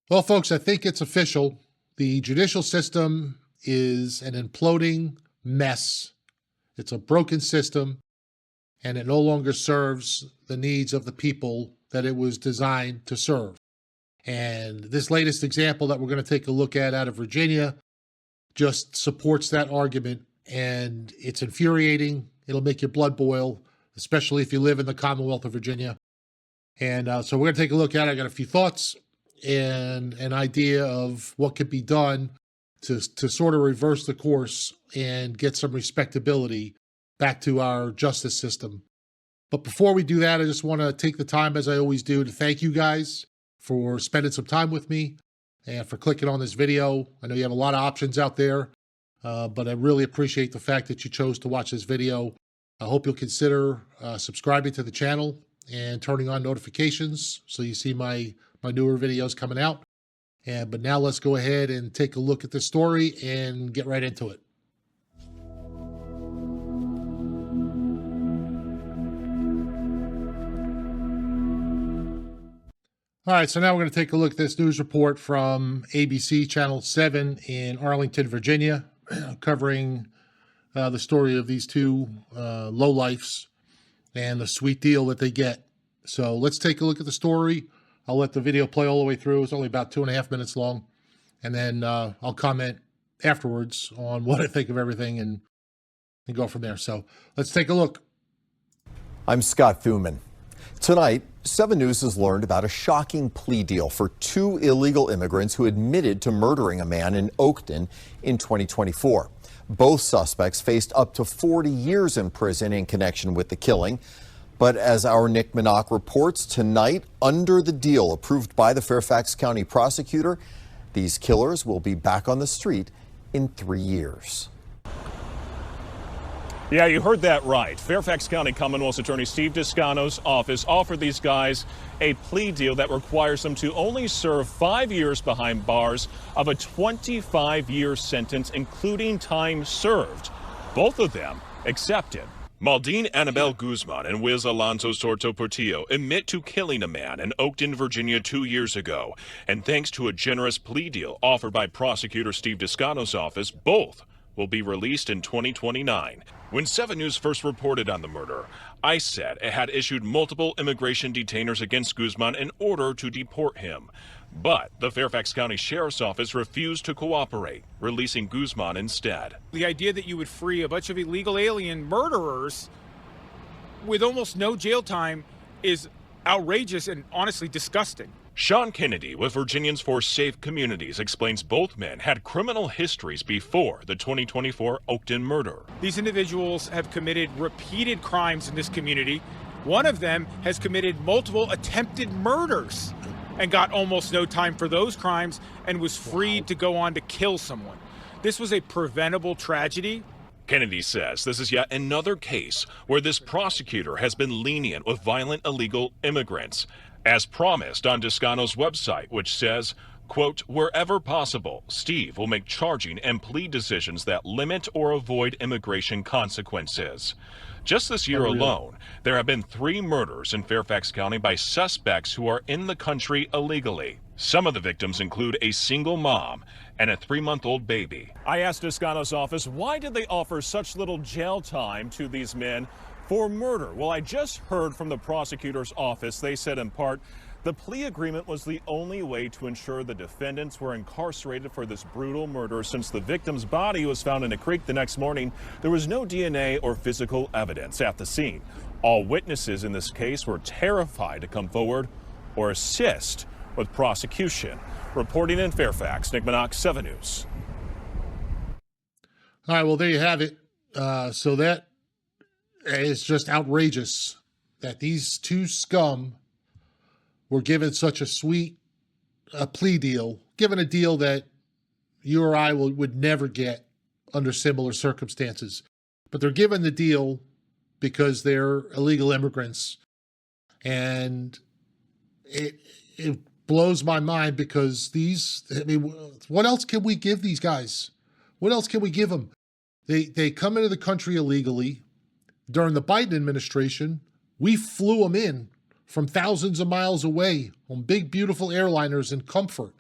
Well, folks, I think it's official. The judicial system is an imploding mess. It's a broken system, and it no longer serves the needs of the people that it was designed to serve. And this latest example that we're going to take a look at out of Virginia just supports that argument, and it's infuriating. It'll make your blood boil, especially if you live in the Commonwealth of Virginia. And so we're going to take a look at it. I got a few thoughts and an idea of what could be done to sort of reverse the course and get some respectability back to our justice system. But before we do that, I just want to take the time, as I always do, to thank you guys for spending some time with me and for clicking on this video. I know you have a lot of options out there, but I really appreciate the fact that you chose to watch this video. I hope you'll consider subscribing to the channel and turning on notifications so you see my newer videos coming out. But now let's go ahead and take a look at this story and get right into it. All right, so now we're going to take a look at this news report from ABC Channel 7 in Arlington, Virginia, covering the story of these two lowlifes and the sweet deal that they get. So let's take a look at the story. I'll let the video play all the way through. It's only about 2.5 minutes long. And then I'll comment afterwards on what I think of everything and go from there. So let's take a look. I'm Scott Thuman. Tonight, 7 News has learned about a shocking plea deal for 2 illegal immigrants who admitted to murdering a man in Oakton in 2024. Both suspects faced up to 40 years in prison in connection with the killing. But as our Nick Minock reports tonight, under the deal approved by the Fairfax County prosecutor, these killers will be back on the street in 3 years. Yeah, you heard that right. Fairfax County Commonwealth's Attorney Steve Descano's office offered these guys a plea deal that requires them to only serve 5 years behind bars of a 25-year sentence, including time served. Both of them accepted. Maldin, Anibal, Guzman, and Alonzo Sorto-Portillo admit to killing a man in Oakton, Virginia 2 years ago. And thanks to a generous plea deal offered by prosecutor Steve Descano's office, both will be released in 2029. When 7 News first reported on the murder, ICE said it had issued multiple immigration detainers against Guzman in order to deport him. But the Fairfax County Sheriff's Office refused to cooperate, releasing Guzman instead. The idea that you would free a bunch of illegal alien murderers with almost no jail time is outrageous and honestly disgusting. Sean Kennedy with Virginians for Safe Communities explains both men had criminal histories before the 2024 Oakton murder. These individuals have committed repeated crimes in this community. One of them has committed multiple attempted murders and got almost no time for those crimes and was freed to go on to kill someone. This was a preventable tragedy. Kennedy says this is yet another case where this prosecutor has been lenient with violent illegal immigrants, as promised on Descano's website, which says, quote, wherever possible, Steve will make charging and plea decisions that limit or avoid immigration consequences. Just this year alone, there have been 3 murders in Fairfax County by suspects who are in the country illegally. Some of the victims include a single mom and a 3-month-old baby. I asked Descano's office, why did they offer such little jail time to these men for murder? Well, I just heard from the prosecutor's office. They said in part, the plea agreement was the only way to ensure the defendants were incarcerated for this brutal murder. Since the victim's body was found in a creek the next morning, there was no DNA or physical evidence at the scene. All witnesses in this case were terrified to come forward or assist with prosecution. Reporting in Fairfax, Nick Minock, 7 News. All right, well, there you have it. So that is just outrageous that these 2 scum were given such a sweet plea deal, given a deal that you or I would never get under similar circumstances. But they're given the deal because they're illegal immigrants. And it blows my mind because what else can we give these guys? What else can we give them? They come into the country illegally. During the Biden administration, we flew them in from thousands of miles away on big, beautiful airliners in comfort.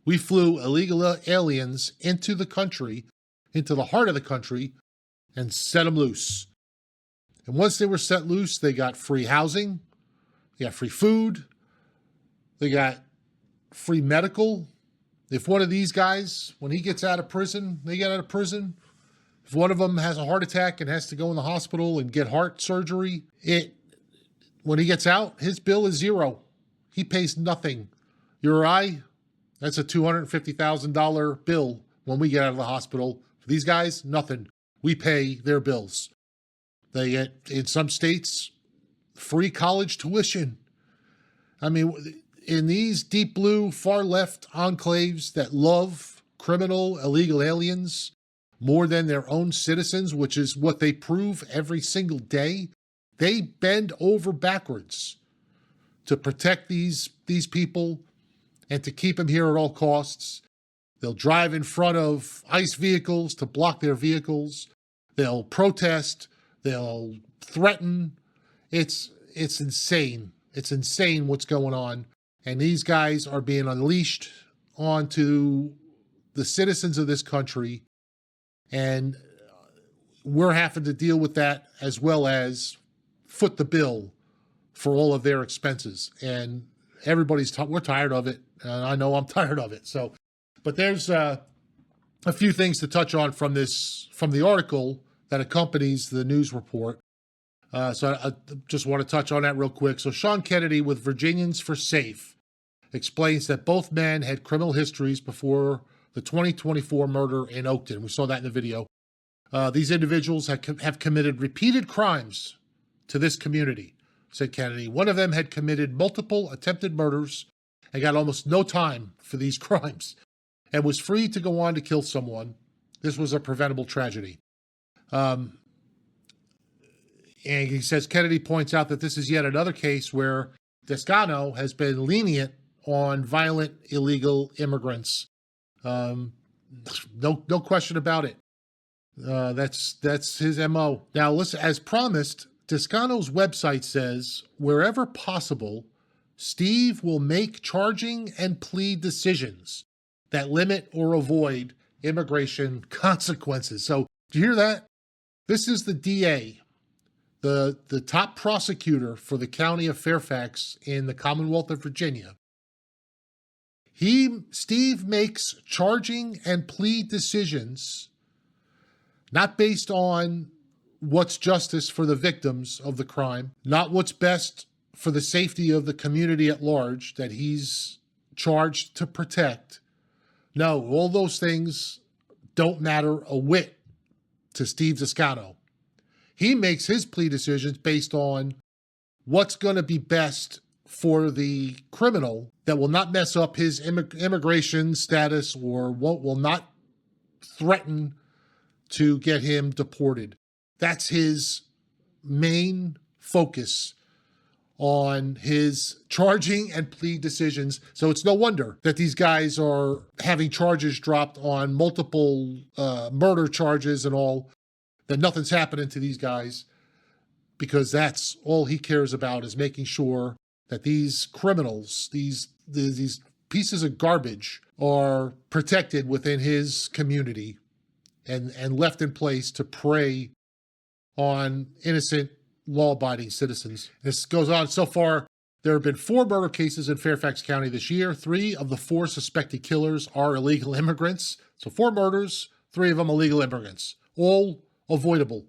We flew illegal aliens into the country, into the heart of the country, and set them loose. And once they were set loose, they got free housing, they got free food, they got free medical. If one of these guys, when he gets out of prison, they get out of prison, if one of them has a heart attack and has to go in the hospital and get heart surgery, when he gets out, his bill is zero. He pays nothing. You or I, that's a $250,000 bill when we get out of the hospital. For these guys, nothing. We pay their bills. They get, in some states, free college tuition. I mean, in these deep blue, far left enclaves that love criminal, illegal aliens more than their own citizens, which is what they prove every single day, they bend over backwards to protect these people and to keep them here at all costs. They'll drive in front of ICE vehicles to block their vehicles. They'll protest. They'll threaten. It's insane. It's insane what's going on. And these guys are being unleashed onto the citizens of this country. And we're having to deal with that as well as foot the bill for all of their expenses. And everybody's, we're tired of it. And I know I'm tired of it. So, but there's a few things to touch on from the article that accompanies the news report. So I just want to touch on that real quick. So Sean Kennedy with Virginians for Safe explains that both men had criminal histories before the 2024 murder in Oakton. We saw that in the video. These individuals have committed repeated crimes to this community, said Kennedy. One of them had committed multiple attempted murders and got almost no time for these crimes and was free to go on to kill someone. This was a preventable tragedy. And he says, Kennedy points out that this is yet another case where Descano has been lenient on violent illegal immigrants. No question about it. That's his MO. Now, listen, as promised, Descano's website says, wherever possible, Steve will make charging and plea decisions that limit or avoid immigration consequences. So, do you hear that? This is the DA, the top prosecutor for the county of Fairfax in the Commonwealth of Virginia. Steve makes charging and plea decisions not based on what's justice for the victims of the crime, not what's best for the safety of the community at large that he's charged to protect. No, all those things don't matter a whit to Steve Descano. He makes his plea decisions based on what's going to be best for the criminal that will not mess up his immigration status or will not threaten to get him deported. That's his main focus on his charging and plea decisions. So it's no wonder that these guys are having charges dropped on multiple murder charges and all, that nothing's happening to these guys, because that's all he cares about, is making sure that these criminals, these pieces of garbage, are protected within his community and left in place to prey on innocent, law-abiding citizens. This goes on. So far, there have been 4 murder cases in Fairfax County this year. 3 of the 4 suspected killers are illegal immigrants. So 4 murders, 3 of them illegal immigrants, all avoidable,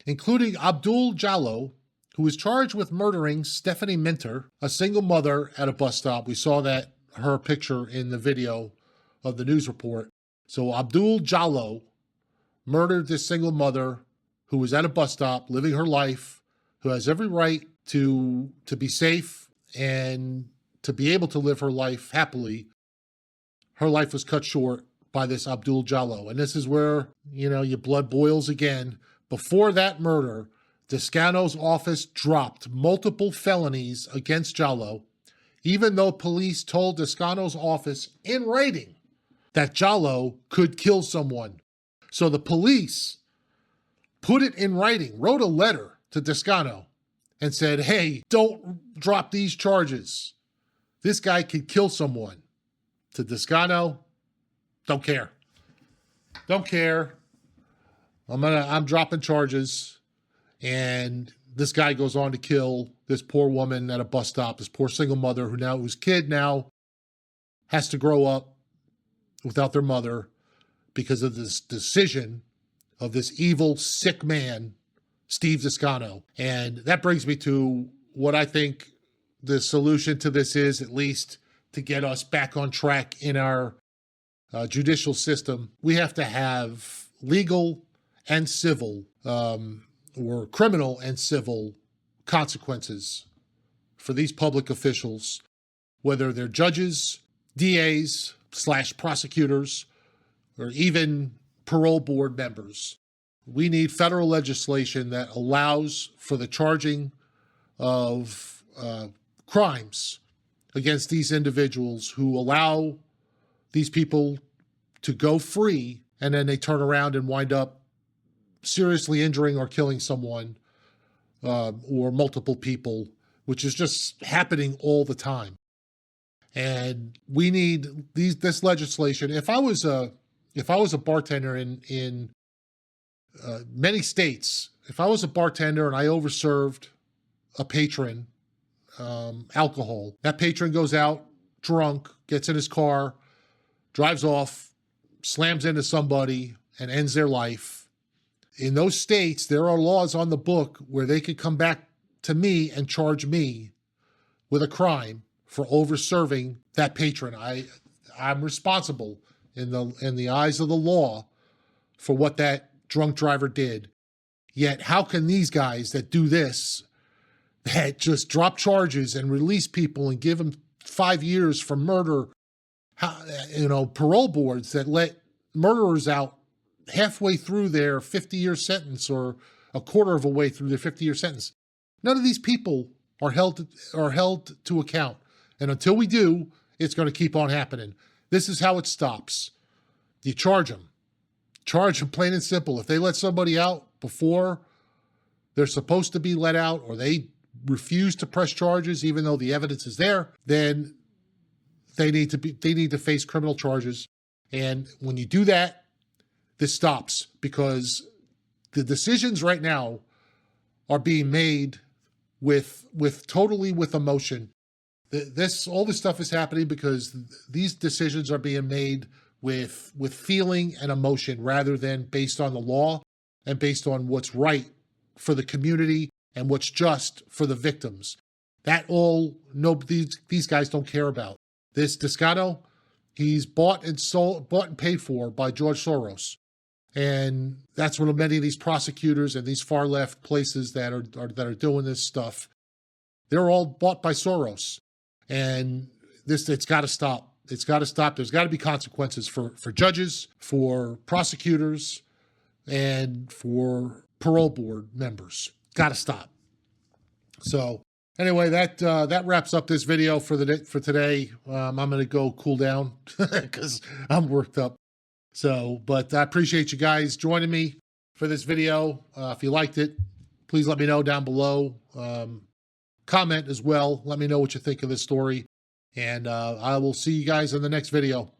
including Abdul Jallo, who was charged with murdering Stephanie Minter, a single mother at a bus stop. We saw her picture in the video of the news report. So Abdul Jallo murdered this single mother who was at a bus stop living her life, who has every right to be safe and to be able to live her life happily. Her life was cut short by this Abdul Jallo. And this is where, your blood boils again. Before that murder, Descano's office dropped multiple felonies against Jallo, even though police told Descano's office in writing that Jallo could kill someone. So the police put it in writing, wrote a letter to Descano and said, hey, don't drop these charges. This guy could kill someone. to Descano, don't care. Don't care. I'm dropping charges. And this guy goes on to kill this poor woman at a bus stop, this poor single mother whose kid now has to grow up without their mother because of this decision of this evil, sick man, Steve Descano. And that brings me to what I think the solution to this is, at least to get us back on track in our judicial system. We have to have legal and civil, or criminal and civil consequences for these public officials, whether they're judges, DAs / prosecutors, or even parole board members. We need federal legislation that allows for the charging of crimes against these individuals who allow these people to go free, and then they turn around and wind up seriously injuring or killing someone or multiple people, which is just happening all the time. And we need this legislation. If I was a bartender in many states, if I was a bartender and I overserved a patron alcohol, that patron goes out drunk, gets in his car, drives off, slams into somebody, and ends their life. In those states, there are laws on the book where they could come back to me and charge me with a crime for overserving that patron. I'm responsible in the eyes of the law for what that drunk driver did. Yet how can these guys that do this, that just drop charges and release people and give them 5 years for murder, parole boards that let murderers out halfway through their 50-year sentence or a quarter of a way through their 50-year sentence? None of these people are held to account. And until we do, it's going to keep on happening. This is how it stops. You charge them. Charge them plain and simple. If they let somebody out before they're supposed to be let out, or they refuse to press charges even though the evidence is there, then they need to face criminal charges. And when you do that, this stops, because the decisions right now are being made totally with emotion. All this stuff is happening because these decisions are being made with feeling and emotion rather than based on the law and based on what's right for the community and what's just for the victims. These guys don't care about. This Descano, he's bought and paid for by George Soros. And that's what many of these prosecutors and these far left places that are doing this stuff, they're all bought by Soros. And it's got to stop. It's got to stop. There's got to be consequences for judges, for prosecutors, and for parole board members. Got to stop. So anyway, that wraps up this video for today. I'm going to go cool down because I'm worked up. So, but I appreciate you guys joining me for this video. If you liked it, please let me know down below. Comment as well. Let me know what you think of this story. And I will see you guys in the next video.